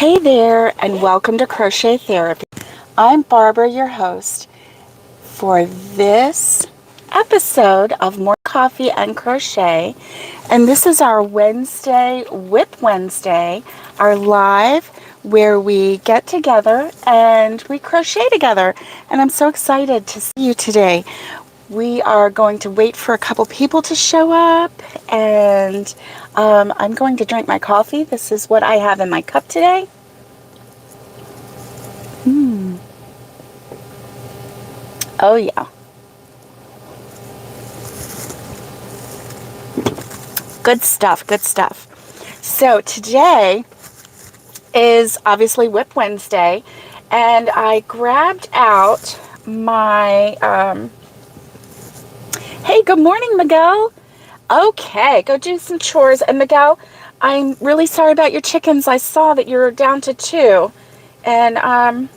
Hey there, and welcome to Crochet Therapy. I'm Barbara, your host, for this episode of More Coffee and Crochet. And this is our Wednesday, Wip Wednesday, our live where we get together and we crochet together. And I'm so excited to see you today. We are going to wait for a couple people to show up, and I'm going to drink my coffee. This is what I have in my cup today. Oh yeah. Good stuff, good stuff. So today is obviously Wip Wednesday, and I grabbed out my, hey, good morning, Miguel. Okay, go do some chores. And Miguel, I'm really sorry about your chickens. I saw that you're down to 2, and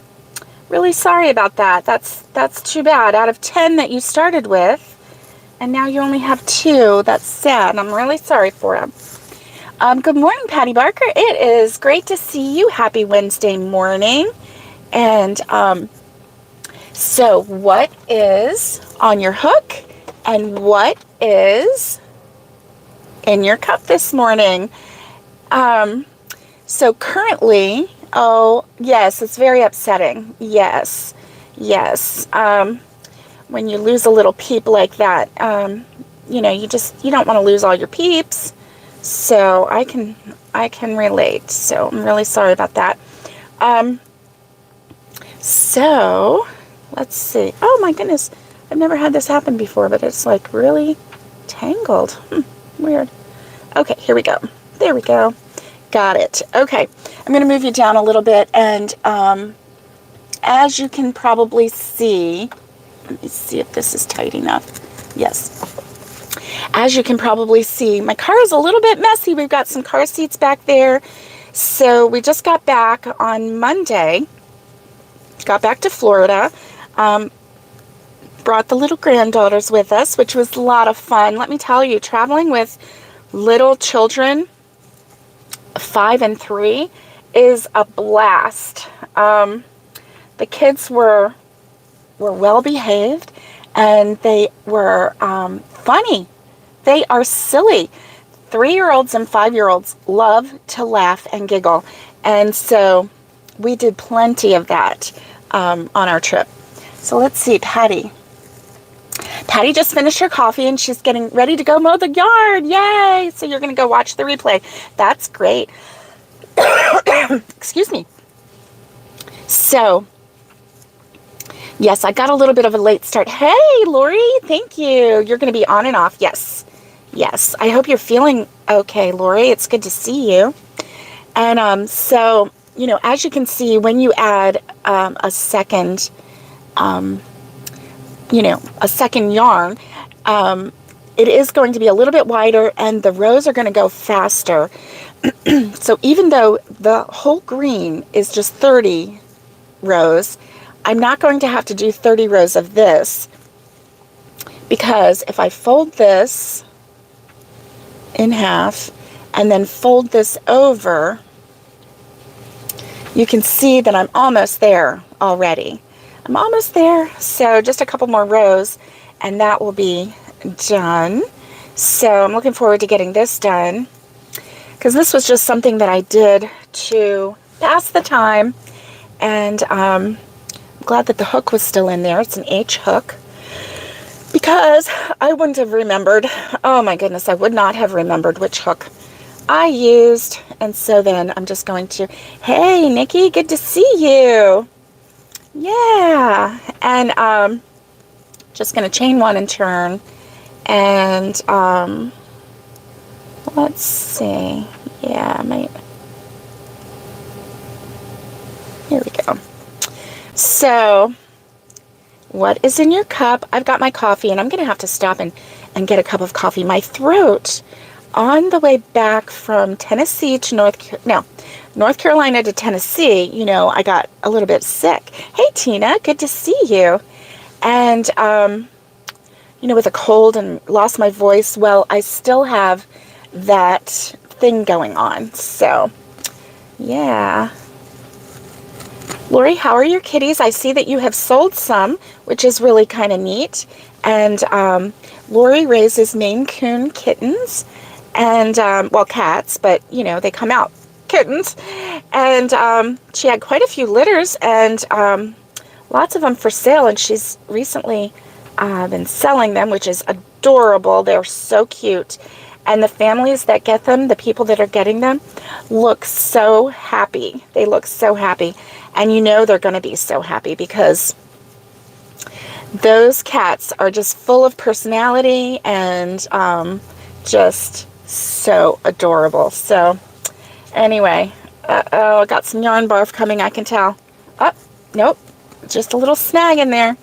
really sorry about that. That's too bad. Out of 10 that you started with, and now you only have 2. That's sad. I'm really sorry for him. Good morning, Patty Barker. It is great to see you. Happy Wednesday morning. And so what is on your hook and what is in your cup this morning? So currently, oh yes, it's very upsetting. Yes. When you lose a little peep like that, you don't want to lose all your peeps. So I can relate. So I'm really sorry about that. So let's see. Oh my goodness, I've never had this happen before, but it's like really tangled. Weird. Okay, here we go. There we go. Got it. Okay, I'm going to move you down a little bit, and as you can probably see, let me see if this is tight enough. Yes. As you can probably see, my car is a little bit messy. We've got some car seats back there. So we just got back on Monday. Got back to Florida. Brought the little granddaughters with us, which was a lot of fun. Let me tell you, traveling with little children, 5 and 3, is a blast. The kids were well behaved, and they were funny. They are silly. 3-year-olds and 5-year-olds love to laugh and giggle, and so we did plenty of that on our trip. So let's see, Patty just finished her coffee, and she's getting ready to go mow the yard. Yay! So you're going to go watch the replay. That's great. Excuse me. So, yes, I got a little bit of a late start. Hey, Lori, thank you. You're going to be on and off. Yes. I hope you're feeling okay, Lori. It's good to see you. And so, as you can see, when you add a second yarn, it is going to be a little bit wider, and the rows are going to go faster. So even though the whole green is just 30 rows, I'm not going to have to do 30 rows of this, because if I fold this in half and then fold this over, you can see that I'm almost there already. I'm almost there. So just a couple more rows and that will be done. So I'm looking forward to getting this done, because this was just something that I did to pass the time, and I'm glad that the hook was still in there. It's an H hook, because I wouldn't have remembered. Oh my goodness, I would not have remembered which hook I used. And so then I'm just going to, hey Nikki, good to see you. Yeah. And just going to chain 1 and turn, and let's see. Yeah, I might. Here we go. So what is in your cup? I've got my coffee, and I'm going to have to stop and get a cup of coffee. My throat, on the way back from Tennessee to North Carolina to Tennessee, I got a little bit sick. Hey, Tina, good to see you. And, with a cold and lost my voice, well, I still have that thing going on. So, yeah. Lori, how are your kitties? I see that you have sold some, which is really kind of neat. And Lori raises Maine Coon kittens and, well, cats, but, you know, they come out kittens. And she had quite a few litters and lots of them for sale. And she's recently been selling them, which is adorable. They're so cute. And the families that get them, the people that are getting them, look so happy. They look so happy. And you know they're going to be so happy because those cats are just full of personality and just so adorable. So anyway, uh-oh, I got some yarn barf coming, I can tell. Oh, nope, just a little snag in there.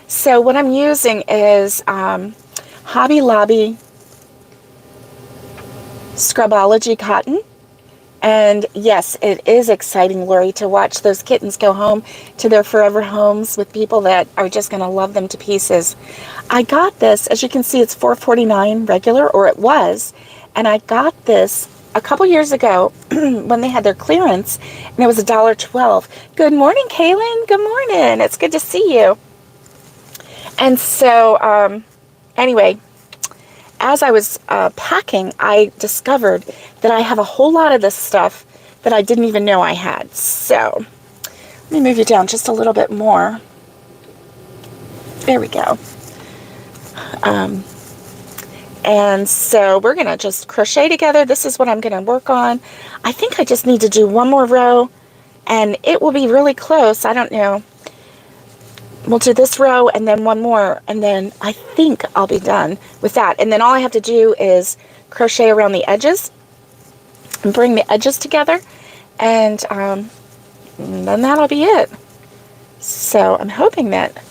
So what I'm using is Hobby Lobby Scrubology cotton. And yes, it is exciting, Lori, to watch those kittens go home to their forever homes with people that are just going to love them to pieces. I got this, as you can see, it's $4.49 regular, or it was. And I got this a couple years ago when they had their clearance, and it was $1.12. Good morning, Kaylin. Good morning. It's good to see you. And so, anyway, as I was packing, I discovered that I have a whole lot of this stuff that I didn't even know I had. So, let me move you down just a little bit more. There we go. And so we're going to just crochet together. This is what I'm going to work on. I think I just need to do one more row, and it will be really close. I don't know. We'll do this row and then one more, and then I think I'll be done with that. And then all I have to do is crochet around the edges and bring the edges together, and then that'll be it. So I'm hoping that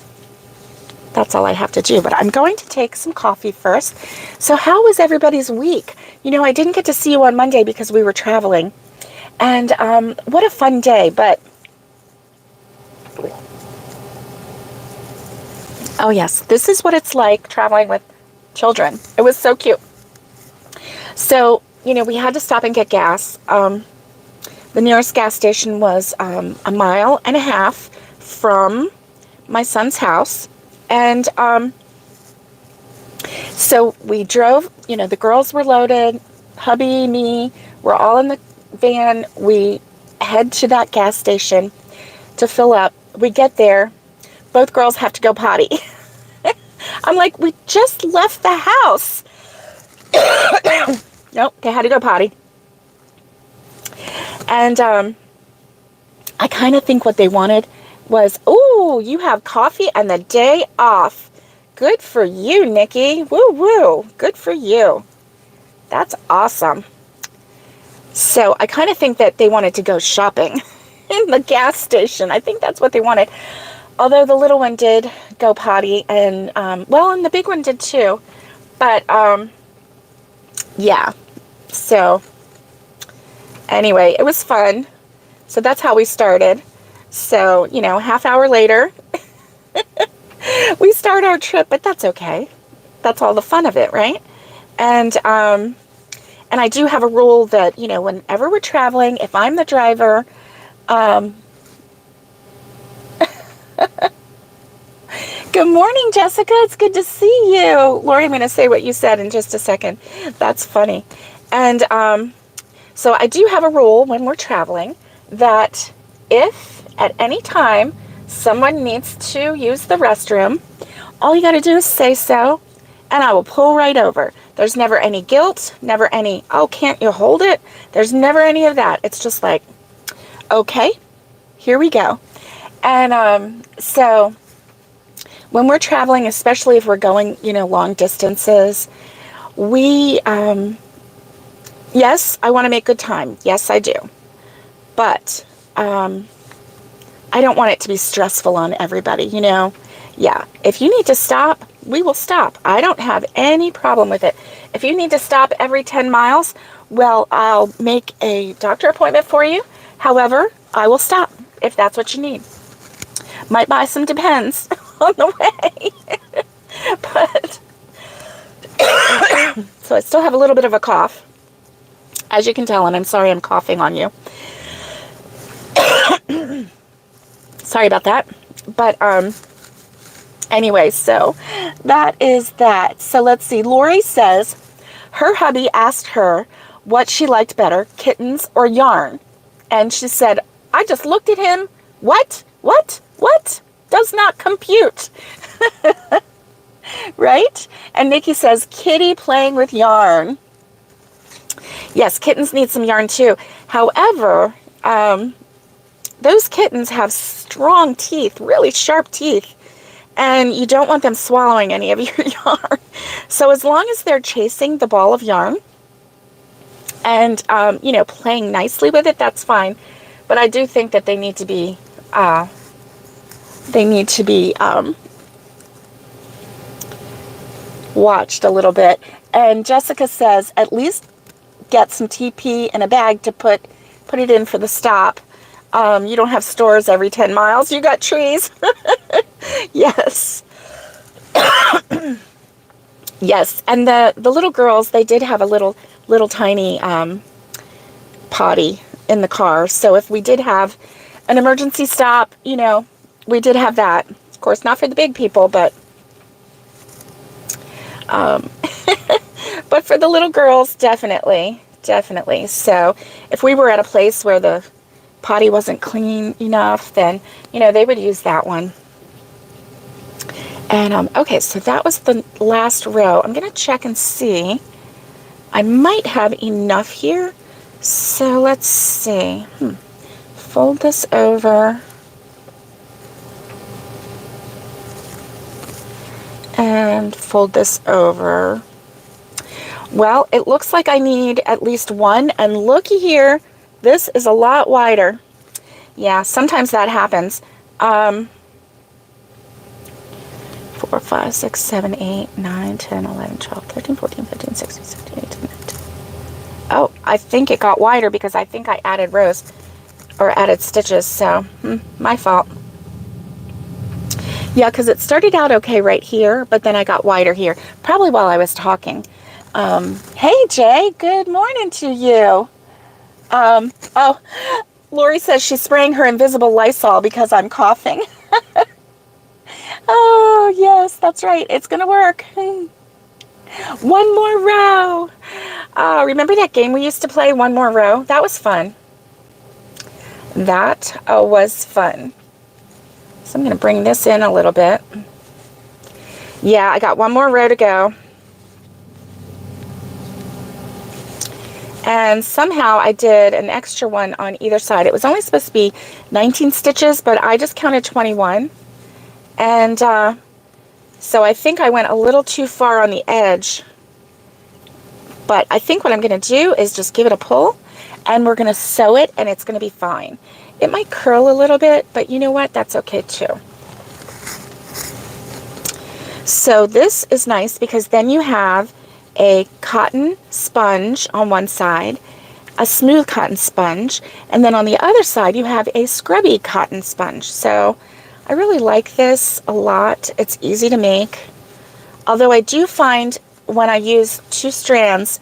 that's all I have to do, but I'm going to take some coffee first. So how was everybody's week? You know, I didn't get to see you on Monday because we were traveling, and what a fun day. But oh yes, this is what it's like traveling with children. It was so cute. So, you know, we had to stop and get gas. The nearest gas station was a mile and a half from my son's house. And so we drove, you know, the girls were loaded, hubby, me, we're all in the van. We head to that gas station to fill up. We get there. Both girls have to go potty. I'm like, we just left the house. Nope, they had to go potty. And I kind of think what they wanted was, ooh, you have coffee and the day off. Good for you, Nikki. Woo woo. Good for you. That's awesome. So I kind of think that they wanted to go shopping in the gas station. I think that's what they wanted. Although the little one did go potty, and well, and the big one did too. But yeah. So anyway, it was fun. So that's how we started. So, you know, half hour later, we start our trip, but that's okay. That's all the fun of it, right? And I do have a rule that, you know, whenever we're traveling, if I'm the driver, good morning, Jessica. It's good to see you. Lori, I'm going to say what you said in just a second. That's funny. And so I do have a rule when we're traveling that if at any time someone needs to use the restroom, all you got to do is say so, and I will pull right over. There's never any guilt, never any, oh, can't you hold it? There's never any of that. It's just like, okay, here we go. And so when we're traveling, especially if we're going, you know, long distances, we, yes, I want to make good time. Yes, I do. But I don't want it to be stressful on everybody, you know. Yeah, if you need to stop, we will stop. I don't have any problem with it. If you need to stop every 10 miles, well, I'll make a doctor appointment for you. However, I will stop if that's what you need. Might buy some Depends on the way. But, so I still have a little bit of a cough, as you can tell, and I'm sorry I'm coughing on you. Sorry about that. But anyway, so that is that. So let's see. Lori says her hubby asked her what she liked better, kittens or yarn. And she said, I just looked at him. What? Does not compute. Right? And Nikki says, kitty playing with yarn. Yes, kittens need some yarn too. However, those kittens have strong teeth, really sharp teeth, and you don't want them swallowing any of your yarn. So as long as they're chasing the ball of yarn and, you know, playing nicely with it, that's fine. But I do think that they need to be, watched a little bit. And Jessica says, at least get some TP in a bag to put it in for the stop. You don't have stores every 10 miles. You got trees. Yes. Yes. And the little girls, they did have a little tiny potty in the car. So if we did have an emergency stop, you know, we did have that. Of course, not for the big people, but but for the little girls, definitely. So if we were at a place where the potty wasn't clean enough, then, you know, they would use that one. And, okay, so that was the last row. I'm going to check and see. I might have enough here. So let's see. Fold this over. And fold this over. Well, it looks like I need at least one. And looky here, this is a lot wider. Yeah, sometimes that happens. 4, 5, 6, 7, 8, 9, 10, 11, 12, 13, 14, 15, 16, 17, 18, 19. Oh, I think it got wider because I think I added rows or added stitches. So, my fault. Yeah, because it started out okay right here, but then I got wider here, probably while I was talking. Hey, Jay, good morning to you. Oh, Lori says she's spraying her invisible Lysol because I'm coughing. Oh, yes, that's right. It's going to work. One more row. Remember that game we used to play, One More Row? That was fun. That was fun. So I'm going to bring this in a little bit. Yeah, I got one more row to go. And somehow I did an extra one on either side. It was only supposed to be 19 stitches, but I just counted 21. And so I think I went a little too far on the edge. But I think what I'm going to do is just give it a pull, and we're going to sew it, and it's going to be fine. It might curl a little bit, but you know what? That's okay too. So this is nice because then you have a cotton sponge on one side, a smooth cotton sponge, and then on the other side you have a scrubby cotton sponge. So I really like this a lot. It's easy to make. Although I do find when I use 2 strands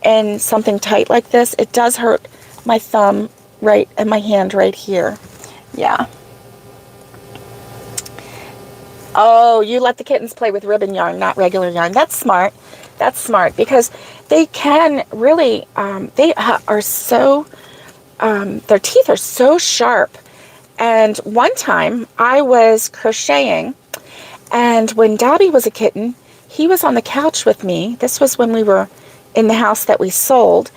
in something tight like this, it does hurt my thumb right and my hand right here. Yeah. Oh, you let the kittens play with ribbon yarn, not regular yarn. That's smart. That's smart because they can really, they are so, their teeth are so sharp. And one time I was crocheting, and when Dobby was a kitten, he was on the couch with me. This was when we were in the house that we sold.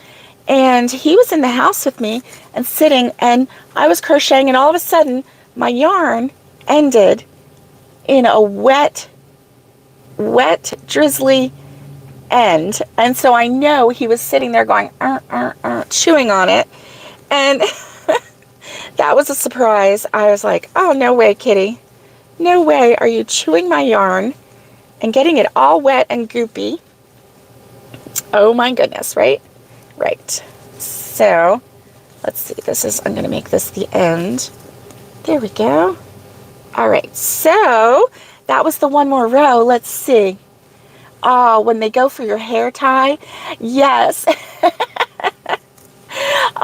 And he was in the house with me and sitting, and I was crocheting, and all of a sudden my yarn ended in a wet, drizzly end. And so I know he was sitting there going, chewing on it. And that was a surprise. I was like, oh, no way, kitty. No way are you chewing my yarn and getting it all wet and goopy. Oh my goodness, right? Right. So, let's see. I'm going to make this the end. There we go. All right. So, that was the one more row. Let's see. Oh, when they go for your hair tie. Yes.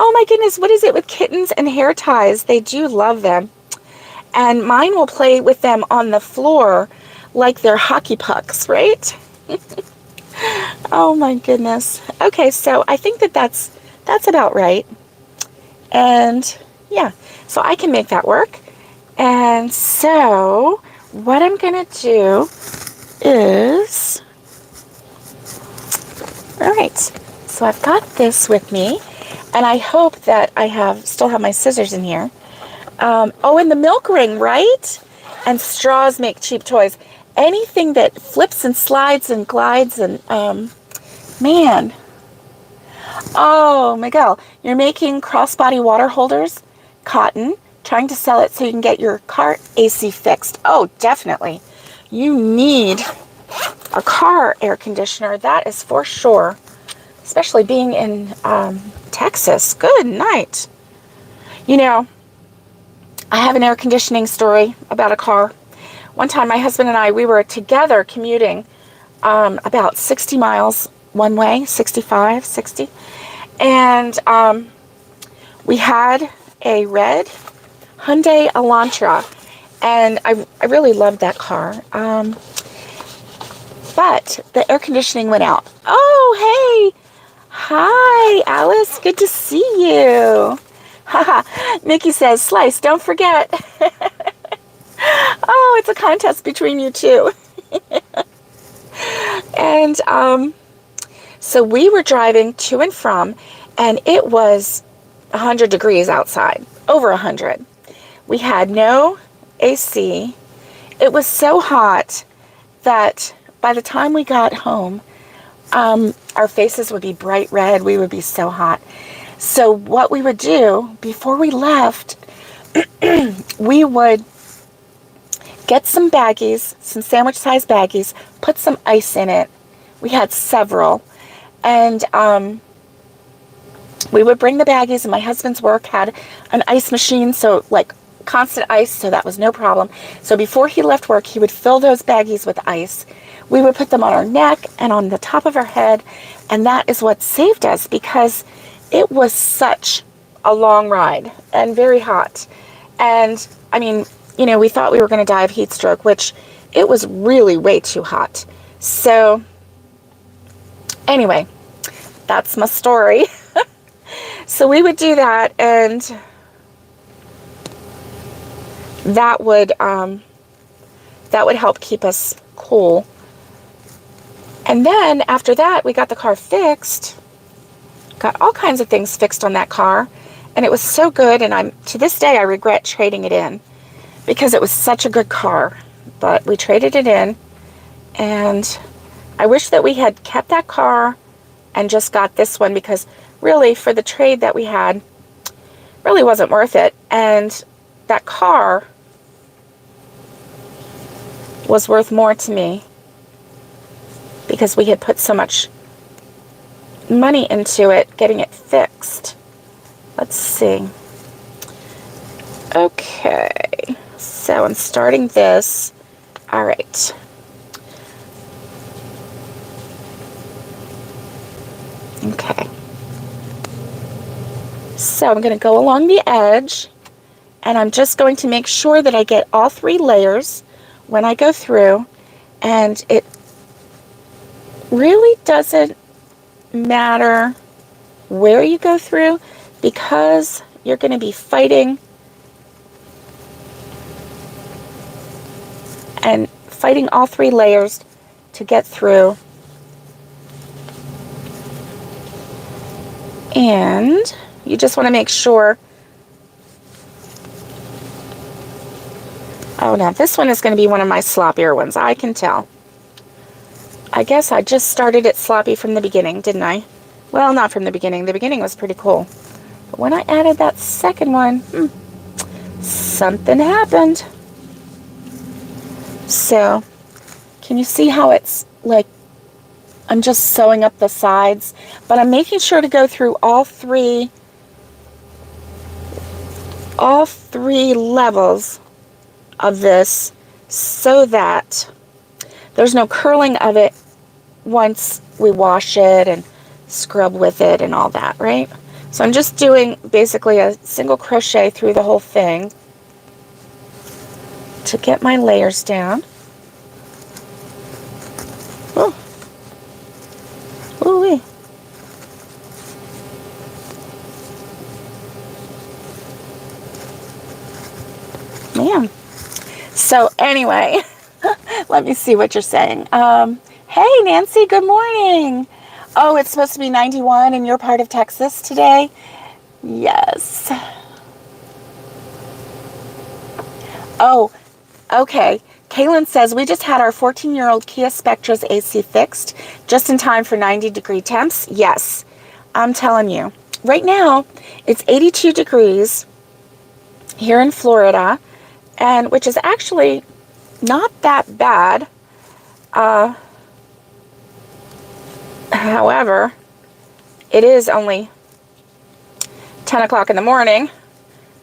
Oh my goodness. What is it with kittens and hair ties? They do love them. and mine will play with them on the floor like they're hockey pucks, right? Oh my goodness. Okay, so I think that that's about right. And yeah, so I can make that work. And so what I'm gonna do is, all right, so I've got this with me, and I hope that I still have my scissors in here. Oh, and the milk ring, right? And straws make cheap toys. Anything that flips and slides and glides and, man. Oh, Miguel, you're making crossbody water holders, cotton, trying to sell it so you can get your car AC fixed. Oh, definitely. You need a car air conditioner, that is for sure. Especially being in Texas. Good night. You know, I have an air conditioning story about a car. One time my husband and I, we were together commuting about 60 miles one way, 65, 60. And we had a red Hyundai Elantra. And I really loved that car. But the air conditioning went out. Oh, hey. Hi, Alice. Good to see you. Haha. Nikki says, Slice, don't forget. Oh, it's a contest between you two. And so we were driving to and from, and it was 100 degrees outside, over 100. We had no AC. It was so hot that by the time we got home, our faces would be bright red. We would be so hot. So what we would do before we left, we would get some baggies, some sandwich-sized baggies, put some ice in it. We had several. And we would bring the baggies, and my husband's work had an ice machine, so like constant ice, so that was no problem. So before he left work, he would fill those baggies with ice. We would put them on our neck and on the top of our head, and that is what saved us, because it was such a long ride and very hot. And I mean, you know, we thought we were going to die of heat stroke, which it was really way too hot. So anyway, that's my story. So we would do that, and that would help keep us cool. And then after that, we got the car fixed. Got all kinds of things fixed on that car, and it was so good. And to this day I regret trading it in, because it was such a good car. But we traded it in, and I wish that we had kept that car and just got this one, because really for the trade that we had, really wasn't worth it. And that car was worth more to me, because we had put so much money into it, getting it fixed. Let's see. Okay, so I'm starting this. All right. Okay. So I'm going to go along the edge, and I'm just going to make sure that I get all 3 layers when I go through, and it really doesn't matter where you go through, because you're going to be fighting all 3 layers to get through. And you just want to make sure. Oh, now this one is going to be one of my sloppier ones, I can tell. I guess I just started it sloppy from the beginning, didn't I? Well, not from the beginning. The beginning was pretty cool. But when I added that second one, something happened. So, can you see how it's like, I'm just sewing up the sides, but I'm making sure to go through all three levels of this, so that there's no curling of it once we wash it and scrub with it and all that, right? So I'm just doing basically a single crochet through the whole thing. to get my layers down. Oh. Ooh-wee. Man. So anyway, let me see what you're saying. Hey, Nancy, good morning. Oh, it's supposed to be 91 and you're part of Texas today? Yes. Oh, okay. Kaylin says, we just had our 14-year-old Kia Spectra's AC fixed just in time for 90-degree temps. Yes, I'm telling you. Right now, it's 82 degrees here in Florida, and which is actually not that bad. However, it is only 10 o'clock in the morning.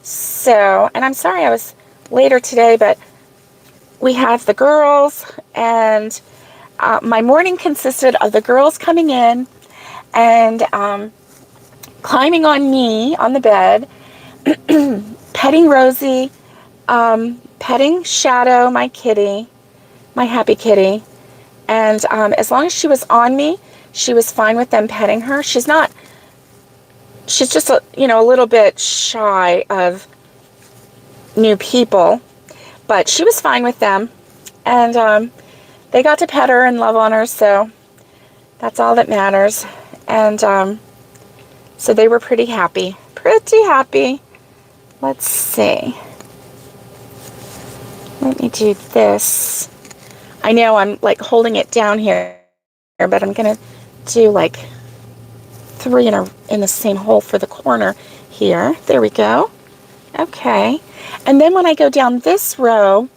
So, and I'm sorry I was later today, but we have the girls, and my morning consisted of the girls coming in and climbing on me on the bed, petting Rosie, petting Shadow, my kitty, my happy kitty, and as long as she was on me, she was fine with them petting her. She's just a little bit shy of new people, but she was fine with them, and they got to pet her and love on her, so that's all that matters. And so they were pretty happy. Let's see. Let me do this. I know I'm like holding it down here, but I'm gonna do like 3 in the same hole for the corner here. There we go. Okay. And then when I go down this row,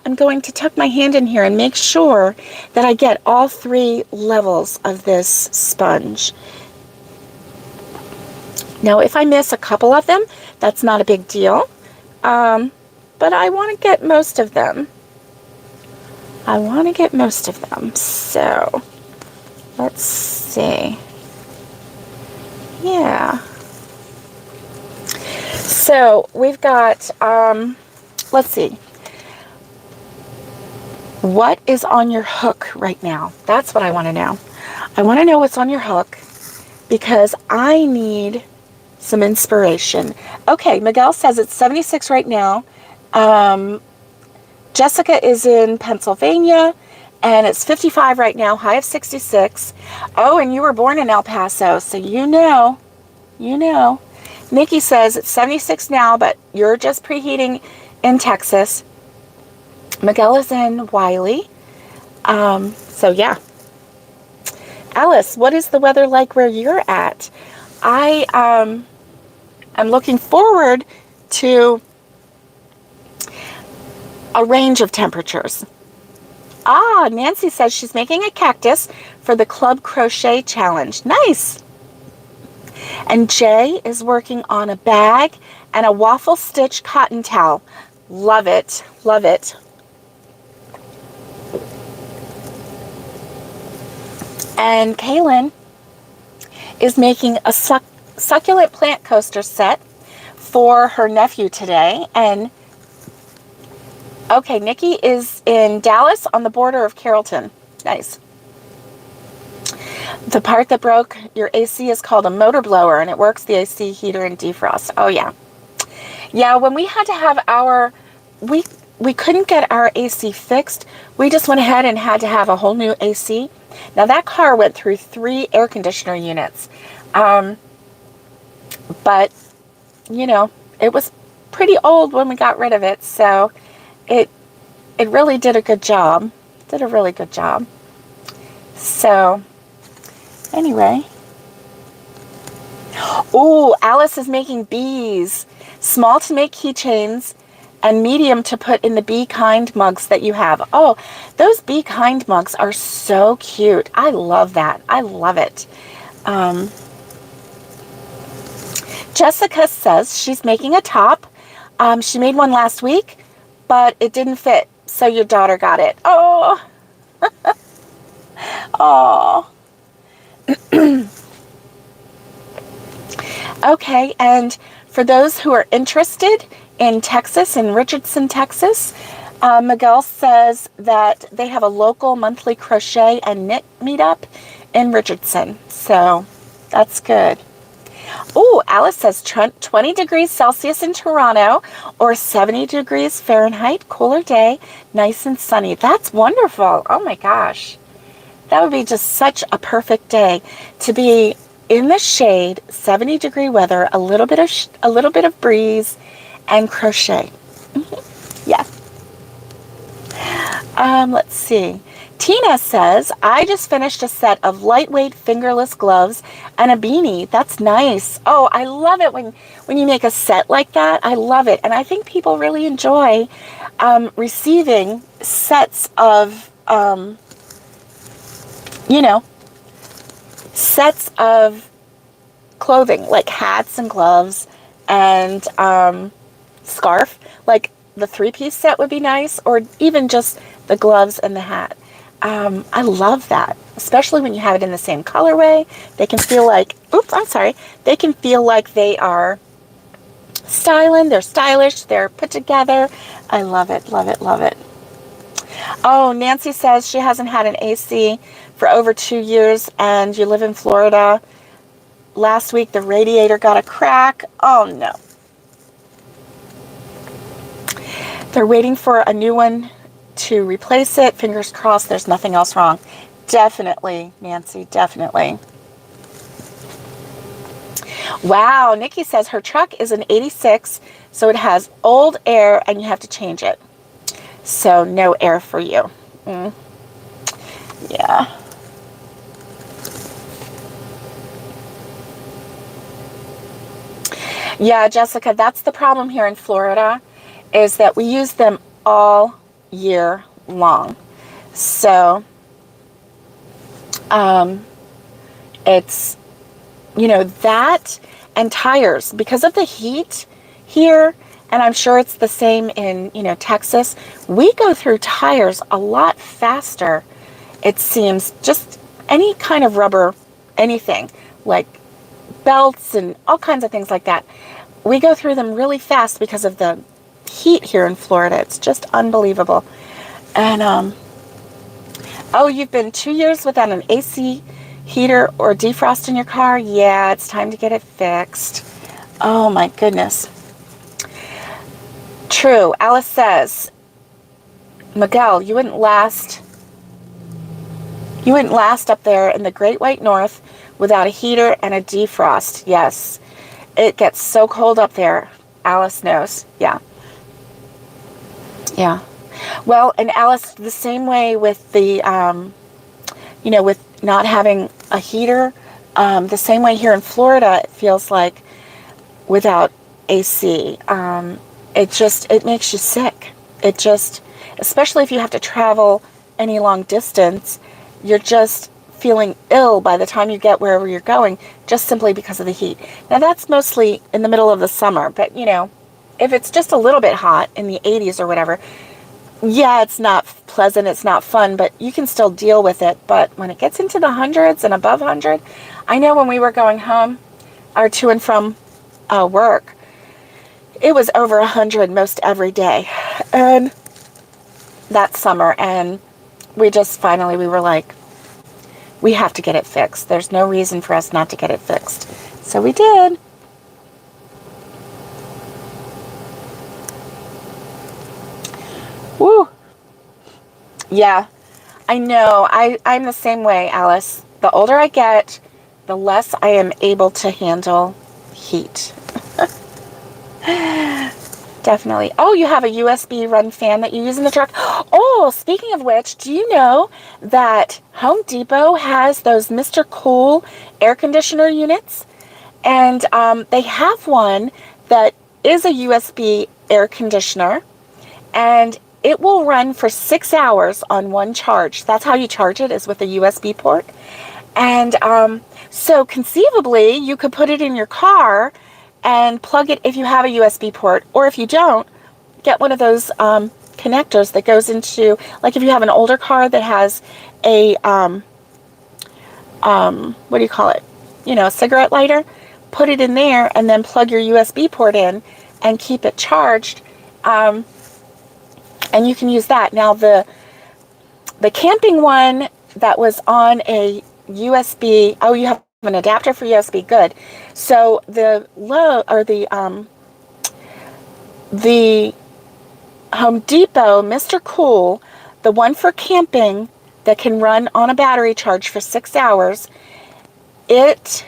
I'm going to tuck my hand in here and make sure that I get all 3 levels of this sponge. Now, if I miss a couple of them, that's not a big deal. But I want to get most of them. So, let's see. Yeah. So, we've got, let's see. What is on your hook right now? That's what I want to know. I want to know what's on your hook because I need some inspiration. Okay, Miguel says it's 76 right now. Jessica is in Pennsylvania, and it's 55 right now, high of 66. Oh, and you were born in El Paso, so you know. Nikki says it's 76 now, but you're just preheating in Texas. Miguel is in Wiley. So yeah. Alice, what is the weather like where you're at? I'm looking forward to a range of temperatures. Nancy says she's making a cactus for the Club Crochet Challenge. Nice. And Jay is working on a bag and a waffle stitch cotton towel. Love it. And Kaylin is making a succulent plant coaster set for her nephew today. And okay, Nikki is in Dallas on the border of Carrollton. Nice. The part that broke your AC is called a motor blower, and it works the AC heater and defrost. Oh, yeah. Yeah, when we had to have we couldn't get our AC fixed. We just went ahead and had to have a whole new AC. Now, that car went through 3 air conditioner units. But, it was pretty old when we got rid of it, so it really did a good job. Did a really good job. So, anyway. Oh, Alice is making bees. Small to make keychains and medium to put in the Be Kind mugs that you have. Oh, those Be Kind mugs are so cute. I love that. I love it. Jessica says she's making a top. She made one last week, but it didn't fit, so your daughter got it. Oh. Oh. Okay, and for those who are interested in Texas, in Richardson, Texas, Miguel says that they have a local monthly crochet and knit meetup in Richardson. So that's good. Oh, Alice says 20 degrees Celsius in Toronto or 70 degrees Fahrenheit, cooler day, nice and sunny. That's wonderful. Oh my gosh. That would be just such a perfect day to be in the shade, 70-degree weather, a little bit of breeze, and crochet. Yeah. Let's see. Tina says, I just finished a set of lightweight fingerless gloves and a beanie. That's nice. Oh, I love it when you make a set like that. I love it. And I think people really enjoy receiving sets of, sets of clothing, like hats and gloves and scarf. Like the 3-piece set would be nice, or even just the gloves and the hat. I love that, especially when you have it in the same colorway. They can feel like, they can feel like they are styling, they're stylish, they're put together. I love it, love it, love it. Oh, Nancy says she hasn't had an AC for over 2 years, and you live in Florida. Last week the radiator got a crack. Oh no. They're waiting for a new one to replace it. Fingers crossed there's nothing else wrong. Definitely, Nancy, definitely. Wow, Nikki says her truck is an 86, so it has old air and you have to change it. So no air for you. Yeah. Yeah, Jessica, that's the problem here in Florida, is that we use them all year long. So it's, that and tires, because of the heat here, and I'm sure it's the same in, Texas, we go through tires a lot faster, it seems. Just any kind of rubber, anything, like belts and all kinds of things like that. We go through them really fast because of the heat here in Florida. It's just unbelievable. And, oh, you've been 2 years without an AC heater or defrost in your car? Yeah, it's time to get it fixed. Oh my goodness. True. Alice says, Miguel, you wouldn't last up there in the Great White North without a heater and a defrost. Yes. It gets so cold up there. Alice knows. Yeah. Yeah. Well, and Alice, the same way with the, with not having a heater, the same way here in Florida, it feels like without AC, it makes you sick. It just, especially if you have to travel any long distance, you're just feeling ill by the time you get wherever you're going, just simply because of the heat. Now that's mostly in the middle of the summer, but if it's just a little bit hot in the 80s or whatever, yeah, it's not pleasant, it's not fun, but you can still deal with it. But when it gets into the hundreds and above 100, I know when we were going home or to and from work, it was over 100 most every day, and that summer, and we were like, we have to get it fixed. There's no reason for us not to get it fixed. So we did. Woo. Yeah, I know. I'm the same way, Alice. The older I get, the less I am able to handle heat. Definitely. Oh, you have a USB run fan that you use in the truck. Oh, speaking of which, do you know that Home Depot has those Mr. Cool air conditioner units? And they have one that is a USB air conditioner, and it will run for 6 hours on one charge. That's how you charge it, is with a USB port. And so conceivably, you could put it in your car and plug it if you have a USB port, or if you don't, get one of those connectors that goes into, like if you have an older car that has a, what do you call it? A cigarette lighter, put it in there and then plug your USB port in and keep it charged. And and you can use that. Now the camping one that was on a USB, oh, you have an adapter for USB, good. So the Home Depot Mr. Cool, the one for camping that can run on a battery charge for 6 hours, it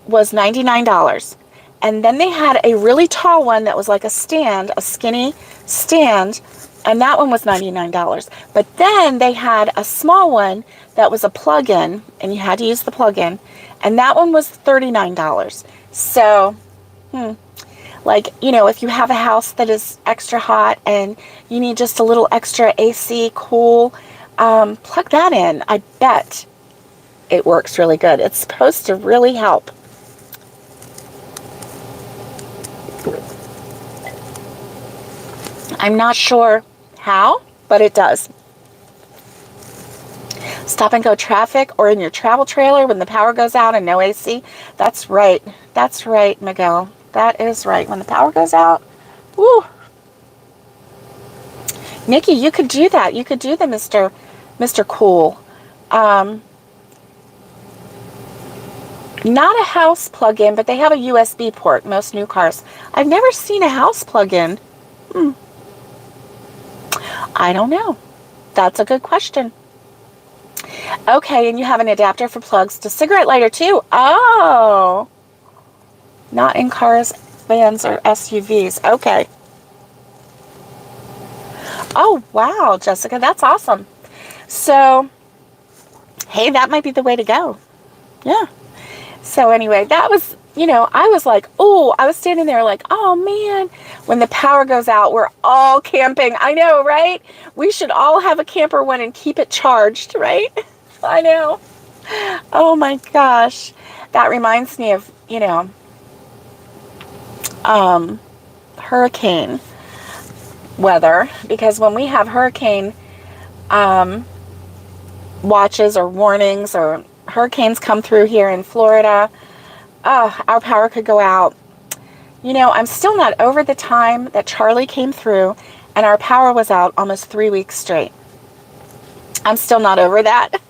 was $99. And then they had a really tall one that was like a stand, a skinny stand, and that one was $99. But then they had a small one that was a plug-in, and you had to use the plug-in, and that one was $39. So, like, you know, if you have a house that is extra hot and you need just a little extra AC cool, plug that in. I bet it works really good. It's supposed to really help. I'm not sure how, but it does. Stop and go traffic or in your travel trailer when the power goes out and no AC. That's right. That's right, Miguel. That is right. When the power goes out, woo. Nikki, you could do that. You could do the Mr. Cool. Not a house plug-in, but they have a USB port, most new cars. I've never seen a house plug-in. I don't know. That's a good question. Okay, and you have an adapter for plugs to cigarette lighter too. Oh. Not in cars, vans, or SUVs. Okay. Oh, wow, Jessica, that's awesome. So, hey, that might be the way to go. Yeah. So anyway, that was, you know, I was like, oh, I was standing there like, oh man, when the power goes out, we're all camping. I know, right? We should all have a camper one and keep it charged, right? I know. Oh my gosh. That reminds me of, you know, hurricane weather, because when we have hurricane watches or warnings or hurricanes come through here in Florida, our power could go out. You know, I'm still not over the time that Charlie came through and our power was out almost 3 weeks straight. I'm still not over that.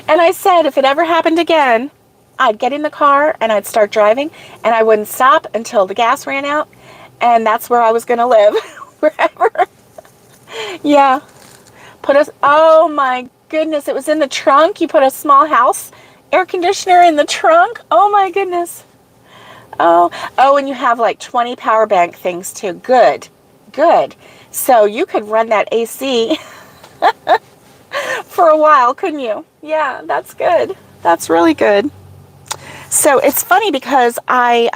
And I said, if it ever happened again, I'd get in the car and I'd start driving and I wouldn't stop until the gas ran out. And that's where I was going to live, wherever. Yeah. Oh my goodness, it was in the trunk. You put a small house air conditioner in the trunk. Oh my goodness. Oh, and you have like 20 power bank things too. Good. So you could run that AC for a while, couldn't you? Yeah, that's good. That's really good. So it's funny because I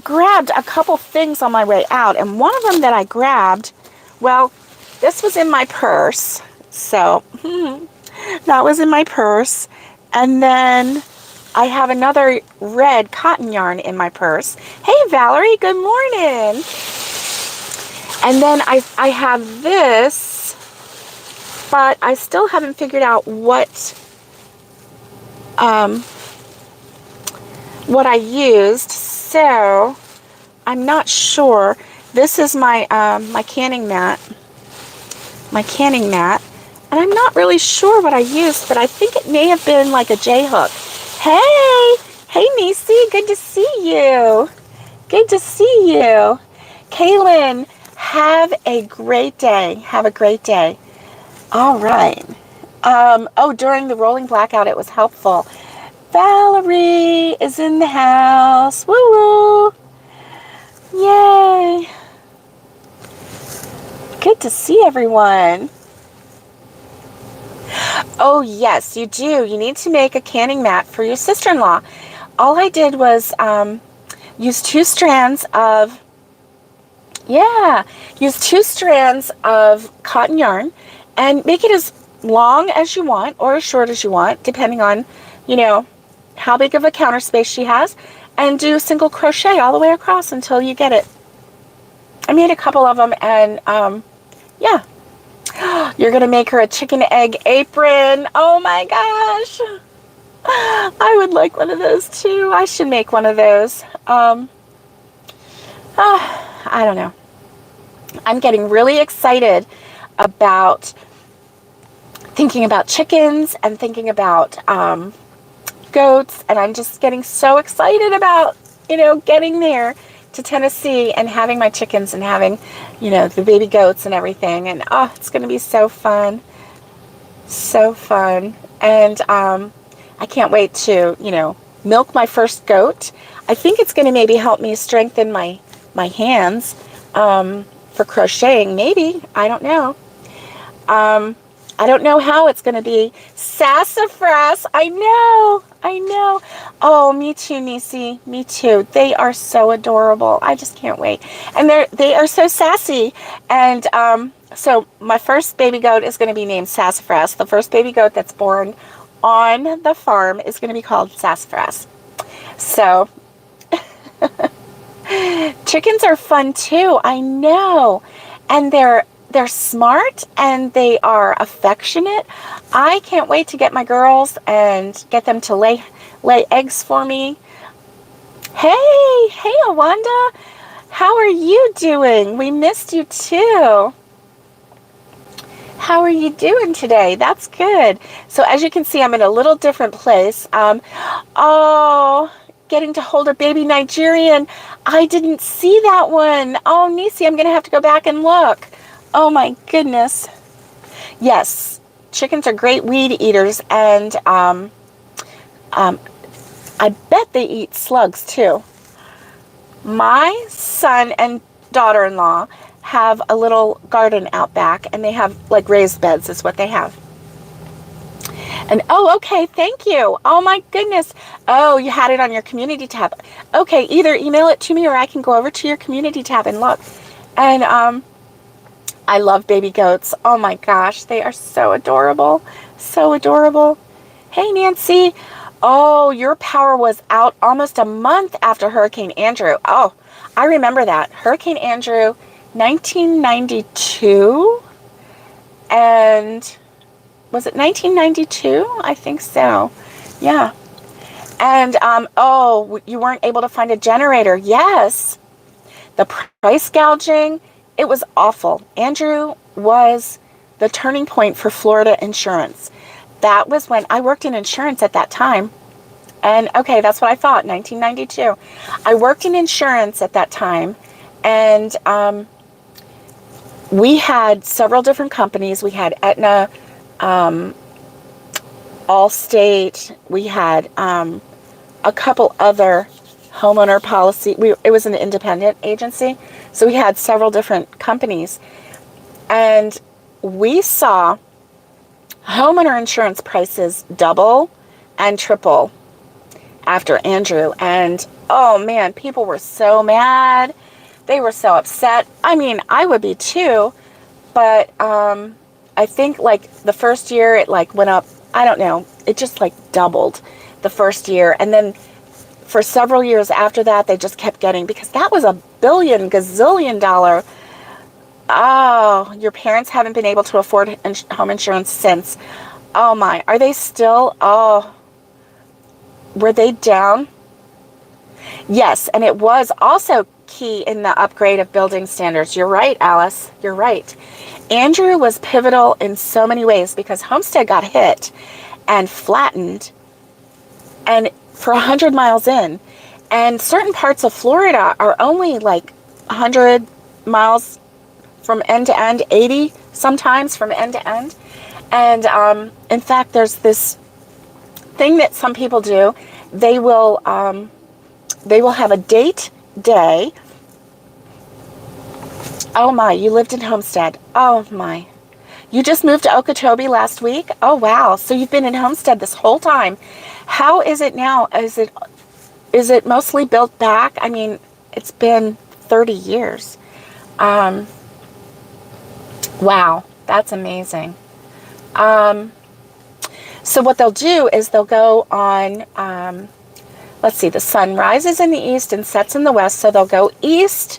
grabbed a couple things on my way out, and one of them that I grabbed, well, this was in my purse. So that was in my purse. And then I have another red cotton yarn in my purse. Hey, Valerie, good morning. And then I have this, but I still haven't figured out what I used. So I'm not sure. This is my my canning mat. And I'm not really sure what I used, but I think it may have been like a J-hook. Hey Nisi, good to see you. Good to see you. Kaylin, have a great day. Have a great day. All right. During the rolling blackout, it was helpful. Valerie is in the house. Woo-woo. Yay. Good to see everyone. Oh, yes, you do. You need to make a canning mat for your sister-in-law. All I did was use two strands of cotton yarn and make it as long as you want or as short as you want, depending on, you know, how big of a counter space she has, and do single crochet all the way across until you get it. I made a couple of them, and yeah. You're going to make her a chicken egg apron. Oh my gosh. I would like one of those too. I should make one of those. I don't know. I'm getting really excited about thinking about chickens and thinking about goats, and I'm just getting so excited about, getting there to Tennessee and having my chickens and having, the baby goats and everything. And oh, it's going to be so fun. So fun. And I can't wait to, milk my first goat. I think it's going to maybe help me strengthen my hands for crocheting. Maybe. I don't know. I don't know how it's going to be. Sassafras. I know. Oh, me too, Nisi. Me too. They are so adorable. I just can't wait. And they are so sassy. And so my first baby goat is going to be named Sassafras. The first baby goat that's born on the farm is going to be called Sassafras. So chickens are fun too. I know. And they're smart and they are affectionate. I can't wait to get my girls and get them to lay eggs for me. Hey, Awanda. How are you doing? We missed you too. How are you doing today? That's good. So as you can see, I'm in a little different place. Getting to hold a baby Nigerian. I didn't see that one. Oh, Nisi, I'm going to have to go back and look. Oh my goodness. Yes, chickens are great weed eaters, and I bet they eat slugs too. My son and daughter-in-law have a little garden out back, and they have like raised beds is what they have. And oh, okay, thank you. Oh my goodness. Oh, you had it on your community tab. Okay, either email it to me or I can go over to your community tab and look. And I love baby goats. Oh my gosh, they are so adorable. So adorable. Hey, Nancy. Oh, your power was out almost a month after Hurricane Andrew. Oh, I remember that. Hurricane Andrew, 1992. And was it 1992? I think so. Yeah. And, you weren't able to find a generator. Yes. The price gouging. It was awful. Andrew was the turning point for Florida insurance. That was when I worked in insurance at that time. And okay, that's what I thought, 1992. I worked in insurance at that time. And we had several different companies. We had Aetna, Allstate. We had a couple other homeowner policy. It was an independent agency. So we had several different companies, and we saw homeowner insurance prices double and triple after Andrew. And oh man, people were so mad. They were so upset. I mean, I would be too, but I think like the first year it like went up. I don't know. It just like doubled the first year, and then for several years after that, they just kept getting, because that was $1 gazillion. Oh, your parents haven't been able to afford home insurance since. Oh my, are they still? Oh, were they down? Yes, and it was also key in the upgrade of building standards. You're right, Alice. You're right. Andrew was pivotal in so many ways because Homestead got hit and flattened, and for 100 miles in, and certain parts of Florida are only like 100 miles from end to end, 80 sometimes from end to end. And in fact, there's this thing that some people do. They will have a date day. Oh my, you lived in Homestead. Oh my. You just moved to Okeechobee last week? Oh wow. So you've been in Homestead this whole time. How is it now? Is it mostly built back? I mean, it's been 30 years. Wow, that's amazing. So what they'll do is they'll go on, let's see, the sun rises in the east and sets in the west, so they'll go east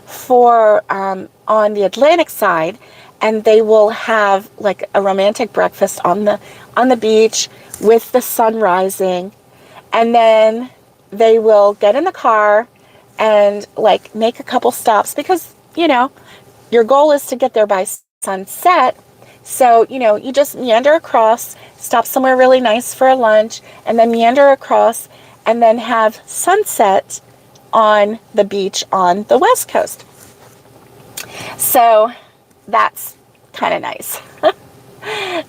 for on the Atlantic side, and they will have like a romantic breakfast on the beach with the sun rising, and then they will get in the car and like make a couple stops because, your goal is to get there by sunset. So, you know, you just meander across, stop somewhere really nice for a lunch, and then meander across, and then have sunset on the beach on the West Coast. So that's kind of nice.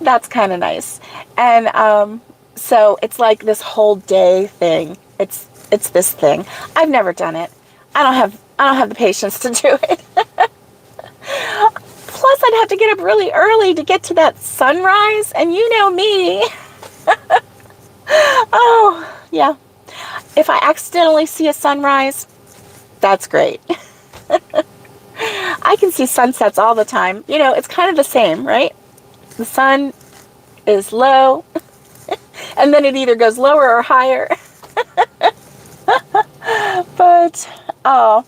That's kind of nice. And so it's like this whole day thing. It's this thing. I've never done it. I don't have the patience to do it. Plus, I'd have to get up really early to get to that sunrise, and you know me. Oh, yeah. If I accidentally see a sunrise, that's great. I can see sunsets all the time. You know, it's kind of the same, right? The sun is low, and then it either goes lower or higher. But, oh,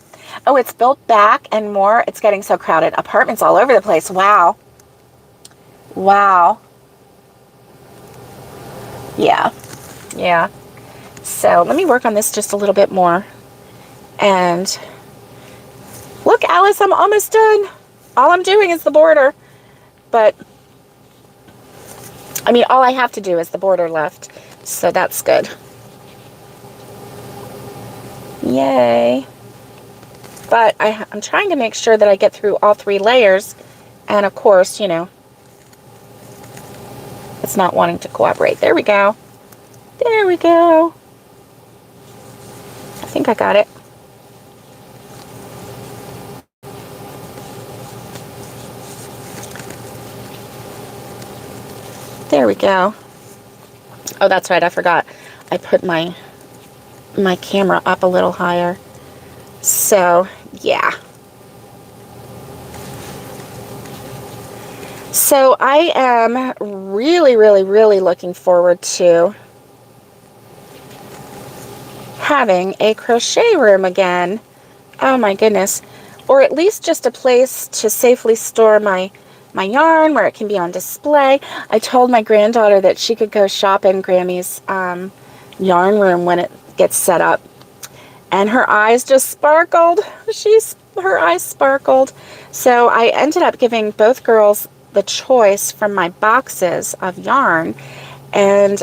it's built back and more. It's getting so crowded. Apartments all over the place. Wow. Wow. Yeah. Yeah. So let me work on this just a little bit more. And look, Alice, I'm almost done. All I'm doing is the border. But, I mean, all I have to do is the border left. So that's good. Yay. But I'm trying to make sure that I get through all 3 layers. And of course, you know, it's not wanting to cooperate. There we go. There we go. I think I got it. There we go. Oh, that's right. I forgot. I put my camera up a little higher. So, yeah. So I am really, really, really looking forward to having a crochet room again. Oh my goodness. Or at least just a place to safely store my yarn where it can be on display. I told my granddaughter that she could go shop in Grammy's yarn room when it gets set up. And her eyes just sparkled. Her eyes sparkled. So I ended up giving both girls the choice from my boxes of yarn. And,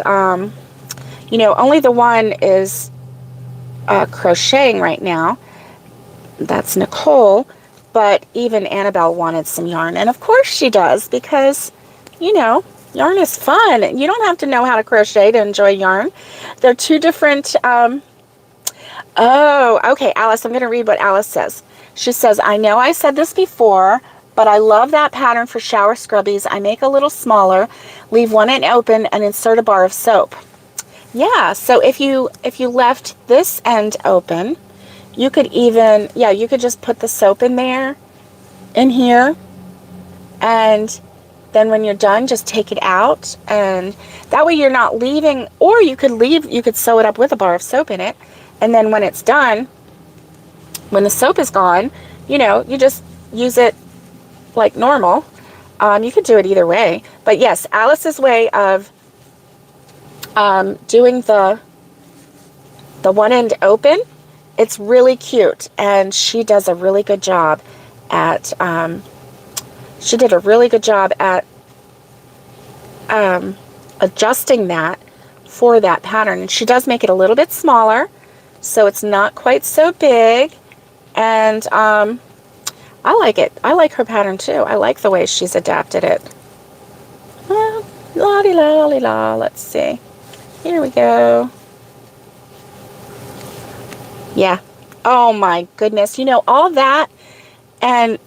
you know, only the one is crocheting right now. That's Nicole. But even Annabelle wanted some yarn. And of course she does, because, you know, yarn is fun. You don't have to know how to crochet to enjoy yarn. They're 2 different... Oh, okay, Alice, I'm going to read what Alice says. She says, I know I said this before, but I love that pattern for shower scrubbies. I make a little smaller, leave one end open, and insert a bar of soap. Yeah, so if you left this end open, you could even, yeah, you could just put the soap in there, in here, and then when you're done, just take it out, and that way you're not leaving, or you could sew it up with a bar of soap in it. And then when it's done, when the soap is gone, you know, you just use it like normal. You could do it either way. But yes, Alice's way of doing the one end open, it's really cute. And she does a really good job at, she did a really good job at adjusting that for that pattern. And she does make it a little bit smaller, so it's not quite so big, and I like it. I like her pattern too. I like the way she's adapted it. La-di-la-li-la. Let's see. Here we go. Yeah. Oh my goodness. You know, all that, and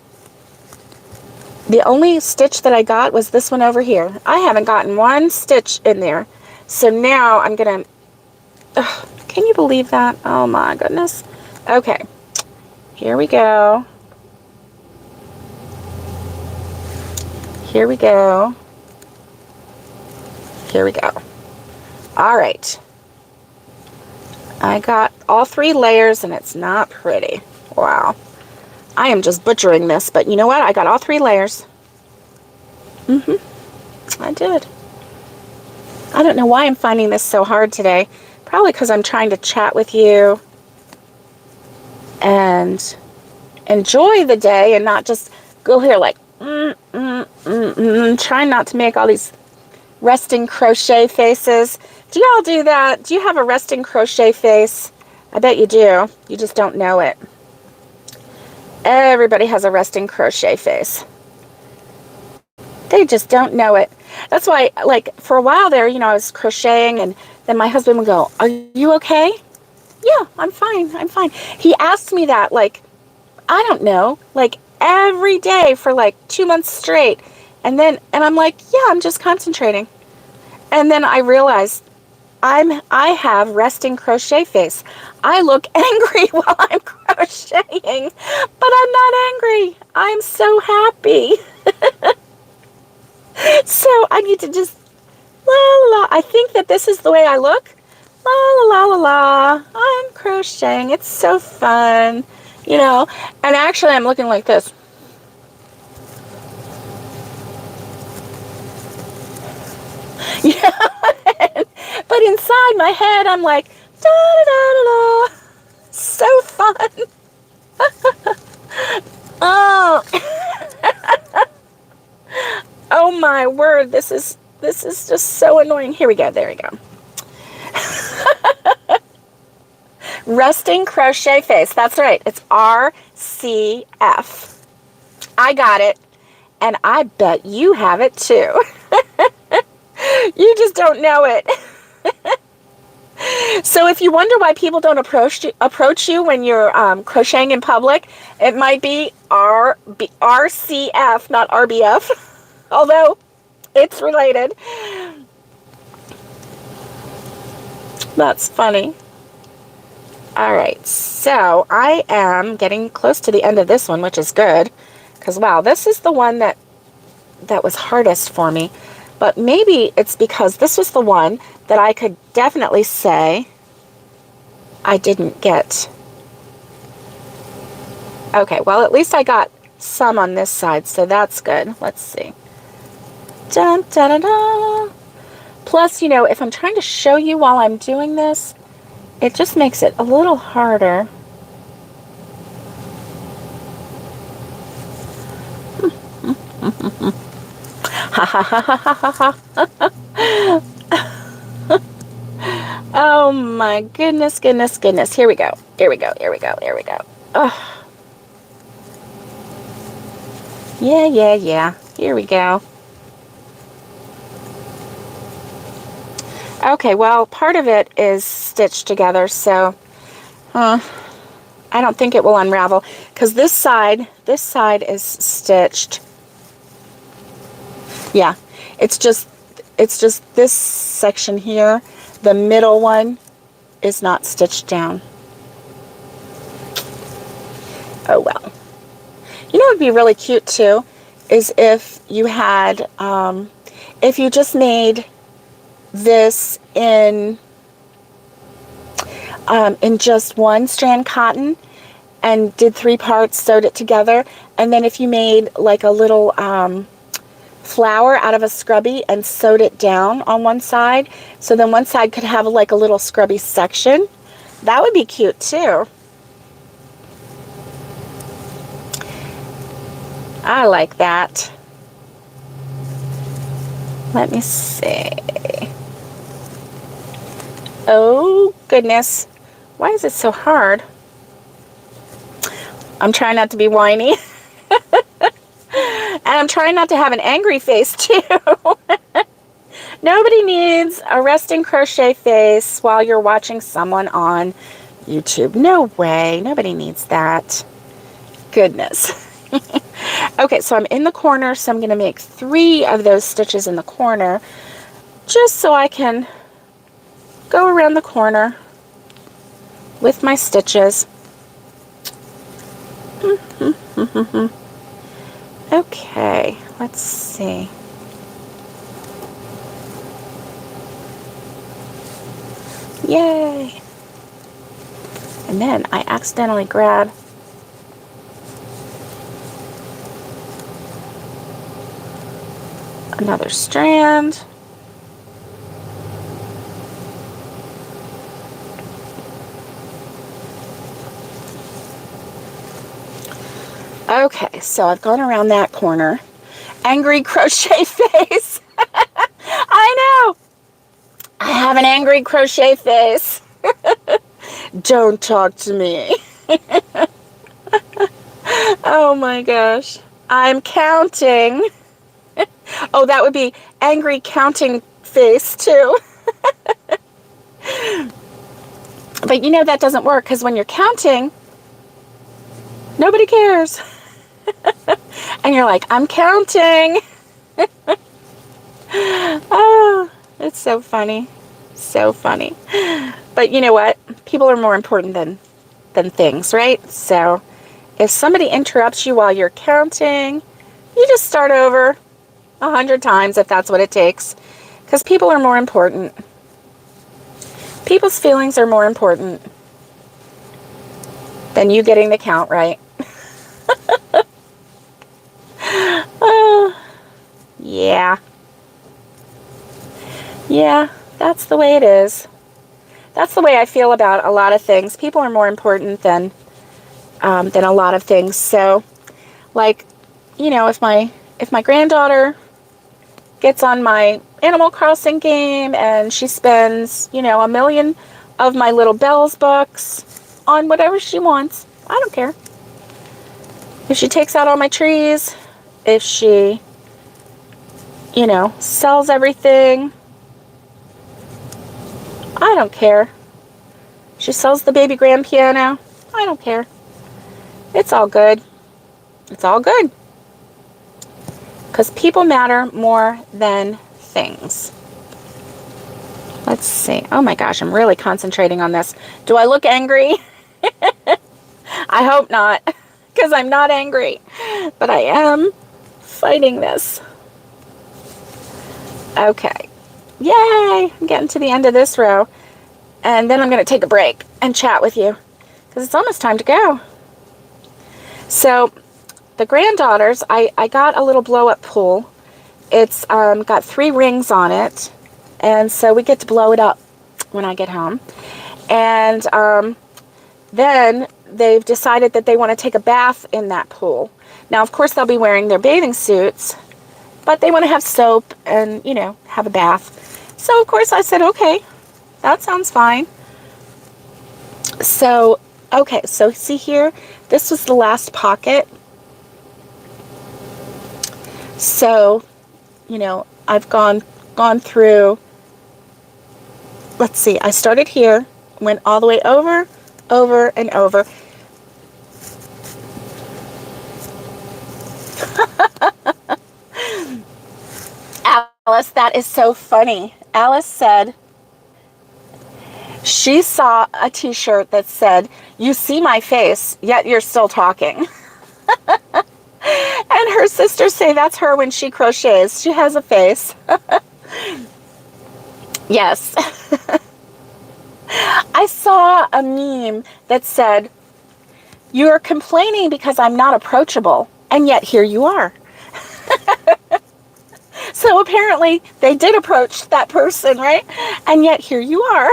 the only stitch that I got was this one over here. I haven't gotten one stitch in there. So now I'm going to... Can you believe that? Oh my goodness. Okay. Here we go. Here we go. Here we go. All right. I got all 3 layers and it's not pretty. Wow. I am just butchering this, but you know what? I got all 3 layers. I did. I don't know why I'm finding this so hard today. Probably because I'm trying to chat with you and enjoy the day and not just go here like, trying not to make all these resting crochet faces. Do y'all do that? Do you have a resting crochet face? I bet you do. You just don't know it. Everybody has a resting crochet face. They just don't know it. That's why, like, for a while there, I was crocheting, and then my husband would go, "Are you okay?" "Yeah, I'm fine. I'm fine." He asked me that, like, I don't know, like, every day for like 2 months straight. And I'm like, "Yeah, I'm just concentrating." And then I realized I have resting crochet face. I look angry while I'm crocheting, but I'm not angry. I'm so happy. So I need to just la la la. I think that this is the way I look. La la la la la. I'm crocheting. It's so fun, And actually, I'm looking like this. Yeah. But inside my head, I'm like, da da da da da. So fun. Oh. Oh my word. This is just so annoying. Here we go. There we go. Resting crochet face. That's right. It's RCF. I got it. And I bet you have it too. You just don't know it. So if you wonder why people don't approach you when you're crocheting in public, it might be RCF, not RBF, although it's related. That's funny. All right, so I am getting close to the end of this one, which is good, because wow, this is the one that was hardest for me. But maybe it's because this was the one that I could definitely say I didn't get. Okay, well, at least I got some on this side, so that's good. Let's see. Dun, dun, dun, dun. Plus, if I'm trying to show you while I'm doing this, it just makes it a little harder. Ha ha ha ha ha ha. Oh my goodness, goodness, goodness. Here we go. Here we go. Here we go. Here we go. Oh. Yeah, yeah, yeah. Here we go. Okay, well, part of it is stitched together, so I don't think it will unravel, because this side is stitched. Yeah, it's just this section here. The middle one is not stitched down. Oh well. What would be really cute too is if you had, if you just made this in just one strand cotton and did 3 parts, sewed it together, and then if you made like a little flower out of a scrubby and sewed it down on one side, so then one side could have like a little scrubby section, that would be cute too. I like that. Let me see. Oh goodness, why is it so hard? I'm trying not to be whiny. And I'm trying not to have an angry face too. Nobody needs a resting crochet face while you're watching someone on YouTube. No way. Nobody needs that. Goodness. Okay, so I'm in the corner, so I'm going to make 3 of those stitches in the corner just so I can go around the corner with my stitches. Okay, let's see. Yay! And then I accidentally grab another strand. Okay, so I've gone around that corner. Angry crochet face. I know. I have an angry crochet face. Don't talk to me. Oh my gosh. I'm counting. Oh, that would be angry counting face too. But you know that doesn't work because when you're counting, nobody cares. And you're like, I'm counting. Oh, it's so funny. So funny. But you know what? People are more important than things, right? So if somebody interrupts you while you're counting, you just start over 100 times if that's what it takes. Because people are more important. People's feelings are more important than you getting the count right. Oh, yeah. Yeah, that's the way it is. That's the way I feel about a lot of things. People are more important than a lot of things. So, like, you know, if my granddaughter gets on my Animal Crossing game and she spends, you know, 1,000,000 of my little Bells books on whatever she wants, I don't care. If she takes out all my trees, if she, you know, sells everything, I don't care. She sells the baby grand piano, I don't care. It's all good. It's all good. Because people matter more than things. Let's see. Oh my gosh, I'm really concentrating on this. Do I look angry? I hope not, because I'm not angry. But I am fighting this. Okay. Yay! I'm getting to the end of this row. And then I'm going to take a break and chat with you, because it's almost time to go. So, the granddaughters, I got a little blow-up pool. It's got 3 rings on it, and so we get to blow it up when I get home. And then they've decided that they want to take a bath in that pool. Now, of course, they'll be wearing their bathing suits, but they want to have soap and, you know, have a bath. So, of course, I said, okay, that sounds fine. So, okay, so see here, this was the last pocket. So, you know, I've gone through, let's see, I started here, went all the way over, and over. Alice, that is so funny. Alice said she saw a t-shirt that said, "You see my face, yet you're still talking." And her sisters say that's her when she crochets. She has a face. Yes. I saw a meme that said, "You're complaining because I'm not approachable, and yet here you are." So apparently they did approach that person, right? And yet here you are.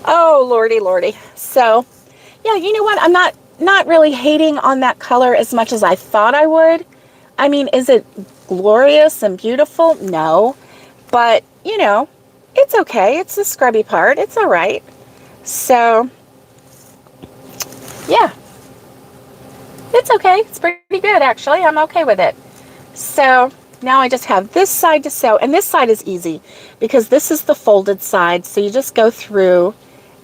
Oh, lordy, lordy. So, yeah, you know what? I'm not really hating on that color as much as I thought I would. I mean, is it glorious and beautiful? No. But, you know, it's okay. It's the scrubby part. It's all right. So, yeah. It's okay. It's pretty good, actually. I'm okay with it. So, now I just have this side to sew. And this side is easy because this is the folded side. So, you just go through.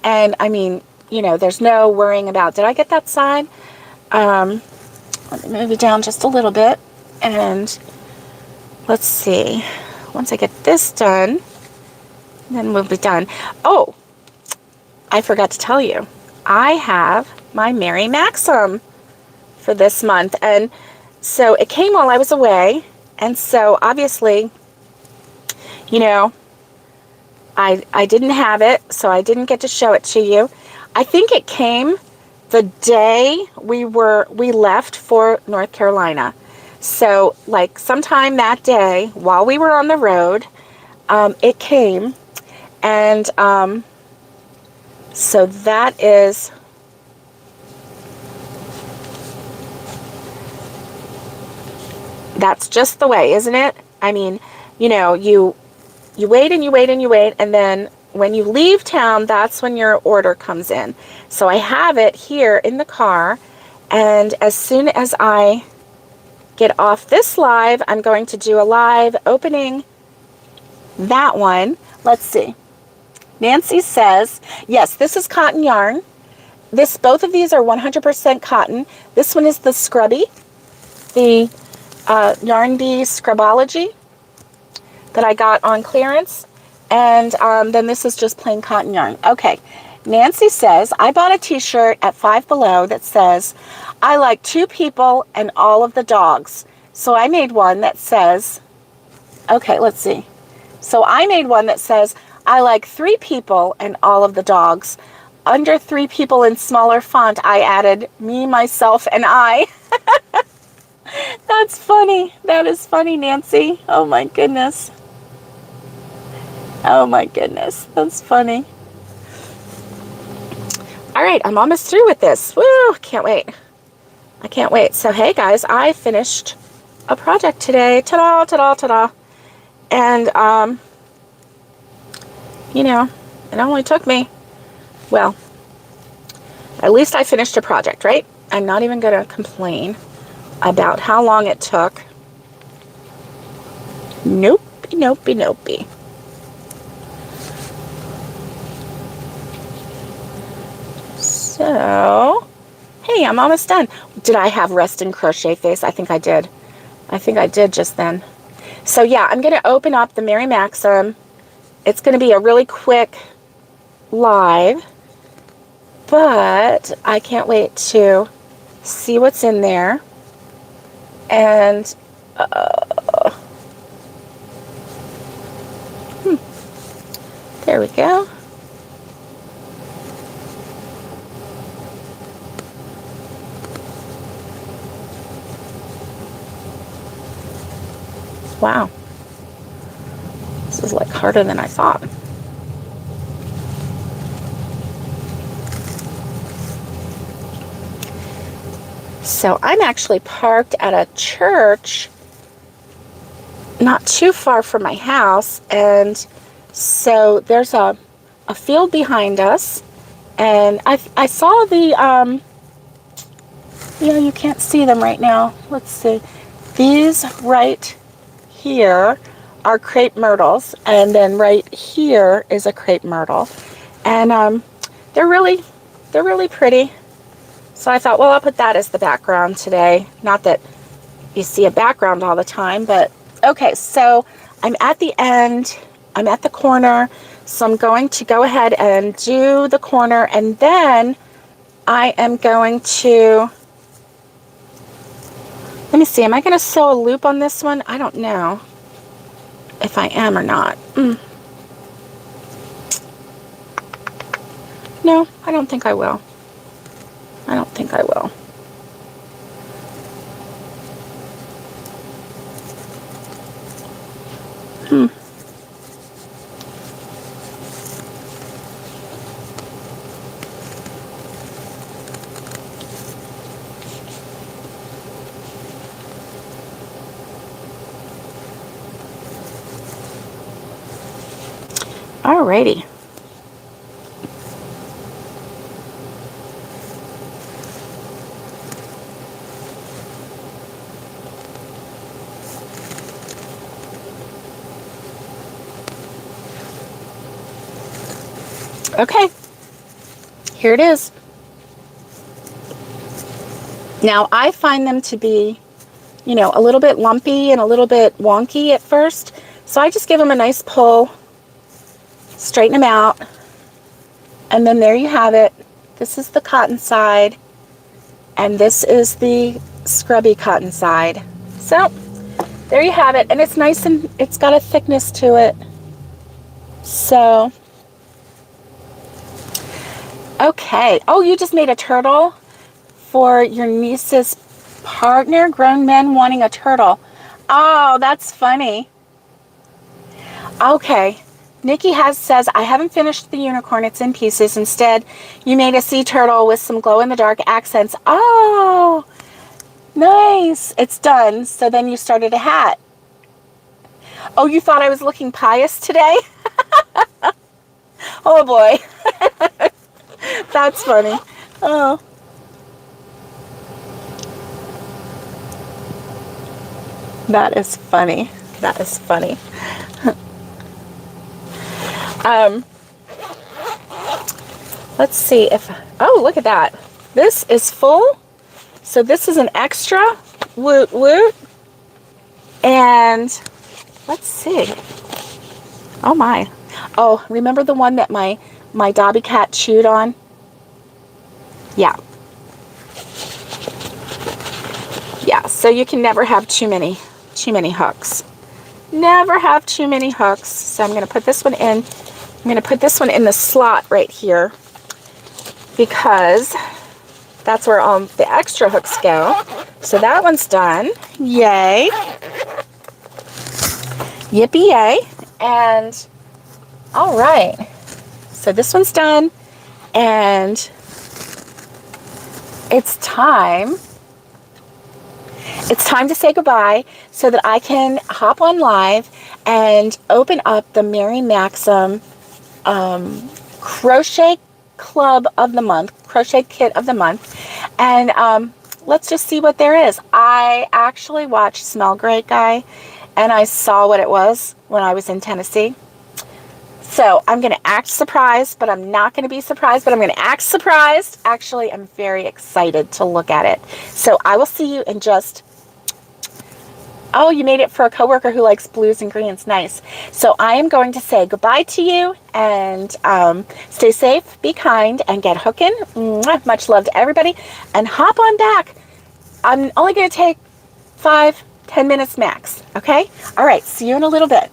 And, I mean, you know, there's no worrying about, did I get that side? Let me move it down just a little bit. And let's see. Once I get this done, then we'll be done. Oh, I forgot to tell you. I have my Merry Maxim for this month. And so it came while I was away. And so obviously, you know, I didn't have it, so I didn't get to show it to you. I think it came the day we left for North Carolina. So, like, sometime that day, while we were on the road, it came. And so that is That's just the way, isn't it? I mean, you know, you wait and you wait and you wait, and then when you leave town, that's when your order comes in. So I have it here in the car, and as soon as I get off this live, I'm going to do a live opening that one. Let's see. Nancy says, yes, this is cotton yarn. Both of these are 100% cotton. This one is the Scrubby, the Yarn Bee Scrubology that I got on clearance. And then this is just plain cotton yarn. Okay. Nancy says, I bought a t-shirt at Five Below that says, I like 2 people and all of the dogs. So I made one that says, okay, let's see. So I made one that says, I like 3 people and all of the dogs. Under 3 people in smaller font, I added me, myself, and I. That's funny. That is funny, Nancy. Oh my goodness. Oh my goodness. That's funny. All right, I'm almost through with this. Woo, can't wait. I can't wait. So, hey guys, I finished a project today. Ta-da, ta-da, ta-da. And, you know, it only took me, well, at least I finished a project, right? I'm not even going to complain about how long it took. Nope, nope, nope. So, hey, I'm almost done. Did I have rest and crochet face? I think I did. I think I did just then. So yeah, I'm going to open up the Mary Maxim. It's going to be a really quick live, but I can't wait to see what's in there. And there we go. Wow. This is like harder than I thought. So I'm actually parked at a church not too far from my house, and so there's a field behind us, and I saw the yeah, you can't see them right now. Let's see. These right here are crepe myrtles, and then right here is a crepe myrtle, and they're really pretty. So I thought, well, I'll put that as the background today. Not that you see a background all the time, but okay. So I'm at the end. I'm at the corner. So I'm going to go ahead and do the corner, and then I am going to, let me see, am I going to sew a loop on this one? I don't know if I am or not. No, I don't think I will. I don't think I will. Alrighty. Okay, here it is. Now I find them to be, you know, a little bit lumpy and a little bit wonky at first. So I just give them a nice pull, straighten them out, and then there you have it. This is the cotton side, and this is the scrubby cotton side. So there you have it, and it's nice and it's got a thickness to it. So, okay. Oh, you just made a turtle for your niece's partner? Grown men wanting a turtle. Oh, that's funny. Okay. Nikki says, I haven't finished the unicorn. It's in pieces. Instead, you made a sea turtle with some glow-in-the-dark accents. Oh, Nice. It's done. So then you started a hat. Oh, you thought I was looking pious today? Oh boy. That's funny. Oh. That is funny. That is funny. Let's see if, oh, look at that. This is full. So this is an extra. Woot woot. And let's see. Oh my. Oh, remember the one that my Dobby cat chewed on? Yeah. Yeah, so you can never have too many hooks. Never have too many hooks. So I'm going to put this one in. I'm going to put this one in the slot right here because that's where all the extra hooks go. So that one's done. Yay. Yippee yay. And all right. So this one's done. And it's time. It's time to say goodbye so that I can hop on live and open up the Mary Maxim Crochet Club of the Month, Crochet Kit of the Month. And let's just see what there is. I actually watched Smell Great Guy, and I saw what it was when I was in Tennessee. So I'm going to act surprised, but I'm not going to be surprised, but I'm going to act surprised. Actually, I'm very excited to look at it. So I will see you in just... Oh, you made it for a coworker who likes blues and greens. Nice. So I am going to say goodbye to you and stay safe, be kind, and get hooking. Mwah. Much love to everybody. And hop on back. I'm only going to take 5-10 minutes max. Okay? All right. See you in a little bit.